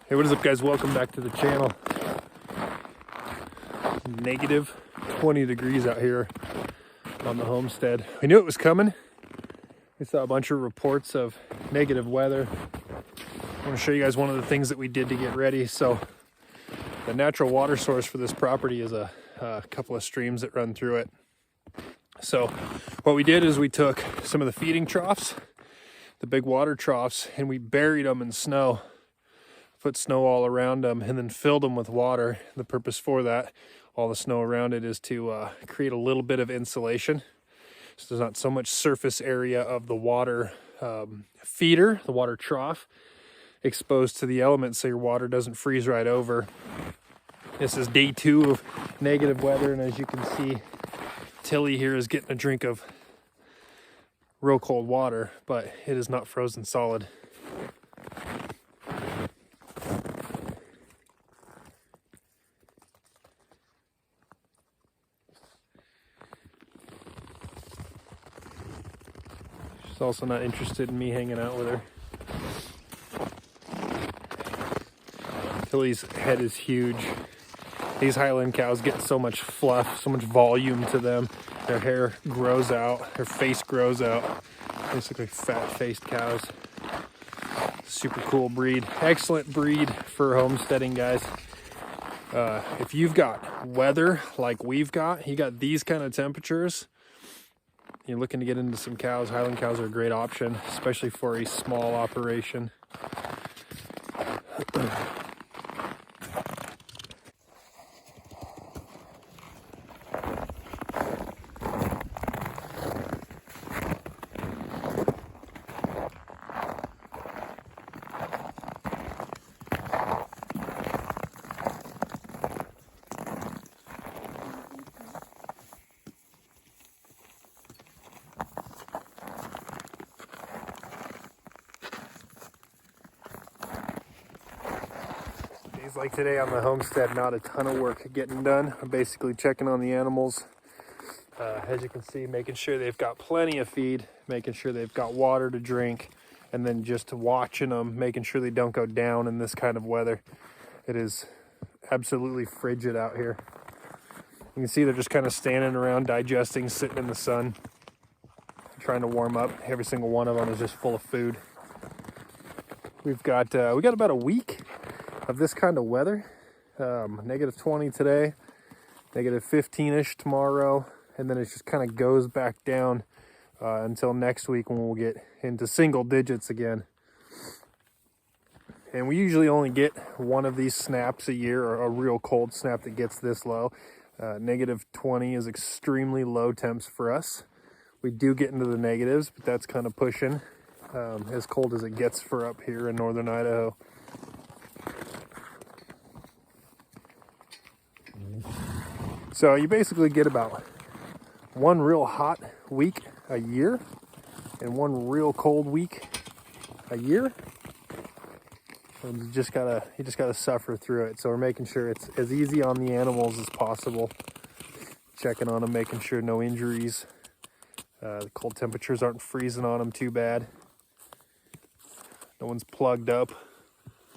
Hey, what is up, guys? Welcome back to the channel. Negative 20 degrees out here on the homestead. We knew it was coming. We saw a bunch of reports of negative weather. I want to show you guys one of the things that we did to get ready. So the natural water source for this property is a couple of streams that run through it. So what we did is we took some of the feeding troughs, the big water troughs, and we buried them in snow. Put snow all around them and then filled them with water. The purpose for that, all the snow around it, is to create a little bit of insulation. So there's not so much surface area of the water feeder, the water trough, exposed to the elements, so your water doesn't freeze right over. This is day 2 of negative weather, and as you can see, Tilly here is getting a drink of real cold water, but it is not frozen solid. She's also not interested in me hanging out with her. Tilly's head is huge. These Highland cows get so much fluff, so much volume to them. Their hair grows out, their face grows out. They look like fat-faced cows. Super cool breed. Excellent breed for homesteading, guys. If you've got weather like we've got, you got these kind of temperatures, you're looking to get into some cows, Highland cows are a great option, especially for a small operation. Like today on the homestead, not a ton of work getting done. I'm basically checking on the animals, as you can see, making sure they've got plenty of feed, making sure they've got water to drink, and then just watching them, making sure they don't go down in this kind of weather. It is absolutely frigid out here. You can see they're just kind of standing around, digesting, sitting in the sun, trying to warm up. Every single one of them is just full of food. We got about a week of this kind of weather. Negative 20 today, negative 15-ish tomorrow, and then it just kind of goes back down until next week, when we'll get into single digits again. And we usually only get one of these snaps a year, or a real cold snap that gets this low. Negative 20 is extremely low temps for us. We do get into the negatives, but that's kind of pushing as cold as it gets for up here in northern Idaho. So you basically get about one real hot week a year and one real cold week a year. And you just gotta suffer through it. So we're making sure it's as easy on the animals as possible. Checking on them, making sure no injuries. The cold temperatures aren't freezing on them too bad. No one's plugged up.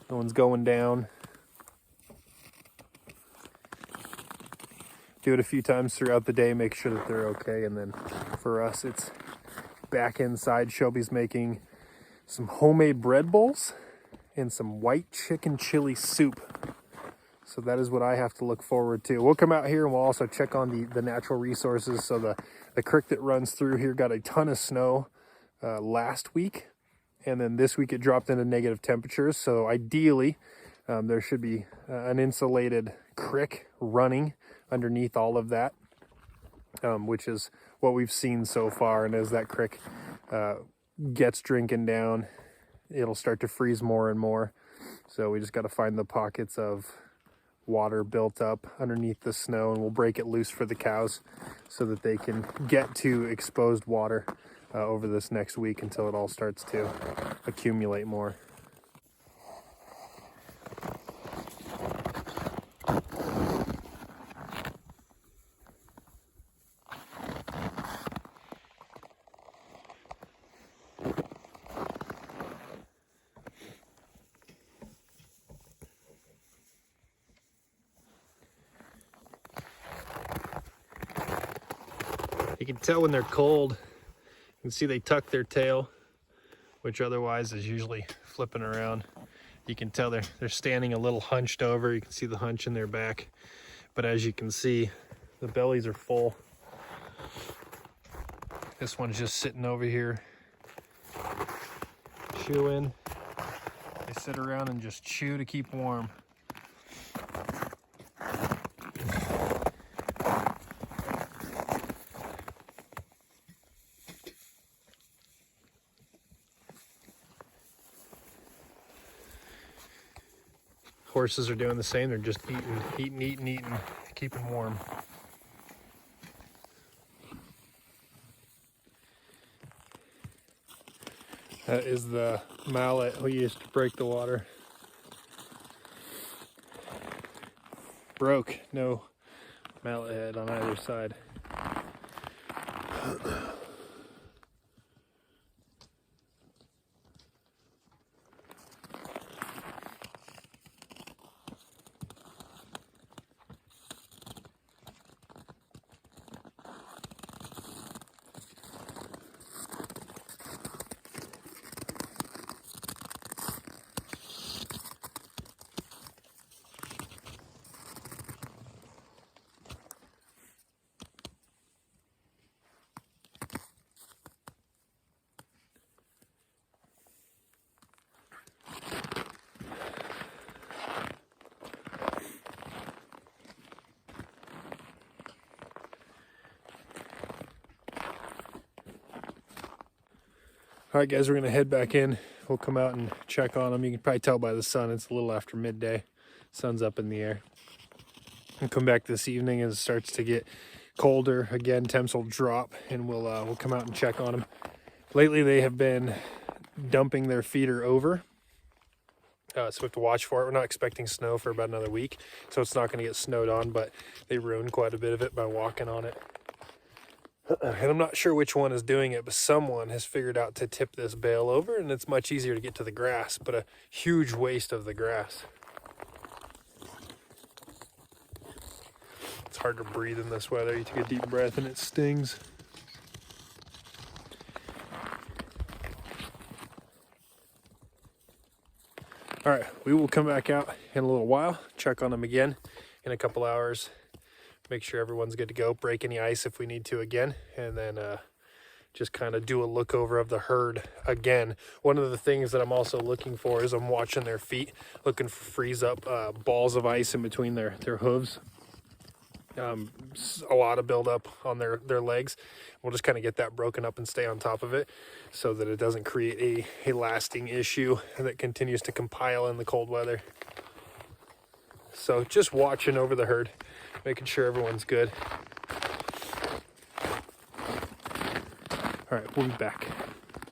No one's going down. Do it a few times throughout the day, make sure that they're okay, and then for us, it's back inside. Shelby's making some homemade bread bowls and some white chicken chili soup. So that is what I have to look forward to. We'll come out here and we'll also check on the natural resources. So the creek that runs through here got a ton of snow last week, and then this week it dropped into negative temperatures. So ideally, there should be an insulated creek running underneath all of that, which is what we've seen so far. And as that creek gets drinking down, it'll start to freeze more and more. So we just got to find the pockets of water built up underneath the snow, and we'll break it loose for the cows so that they can get to exposed water over this next week until it all starts to accumulate more. You can tell when they're cold. You can see they tuck their tail, which otherwise is usually flipping around. You can tell they're standing a little hunched over. You can see the hunch in their back. But as you can see, the bellies are full. This one's just sitting over here, chewing. They sit around and just chew to keep warm. Horses are doing the same. They're just eating, keeping warm. That is the mallet we used to break the water. Broke, no mallet head on either side. All right, guys, we're gonna head back in. We'll come out and check on them. You can probably tell by the sun, it's a little after midday. Sun's up in the air. We'll come back this evening as it starts to get colder. Again, temps will drop, and we'll come out and check on them. Lately, they have been dumping their feeder over. So we have to watch for it. We're not expecting snow for about another week, so it's not gonna get snowed on, but they ruined quite a bit of it by walking on it. And I'm not sure which one is doing it, but someone has figured out to tip this bale over, and it's much easier to get to the grass, but a huge waste of the grass. It's hard to breathe in this weather. You take a deep breath and it stings. All right, we will come back out in a little while, check on them again in a couple hours. Make sure everyone's good to go, break any ice if we need to again, and then just kind of do a look over of the herd again. One of the things that I'm also looking for is I'm watching their feet, looking for freeze up balls of ice in between their hooves. A lot of buildup on their legs. We'll just kind of get that broken up and stay on top of it so that it doesn't create a lasting issue that continues to compile in the cold weather. So just watching over the herd, making sure everyone's good. All right, we'll be back.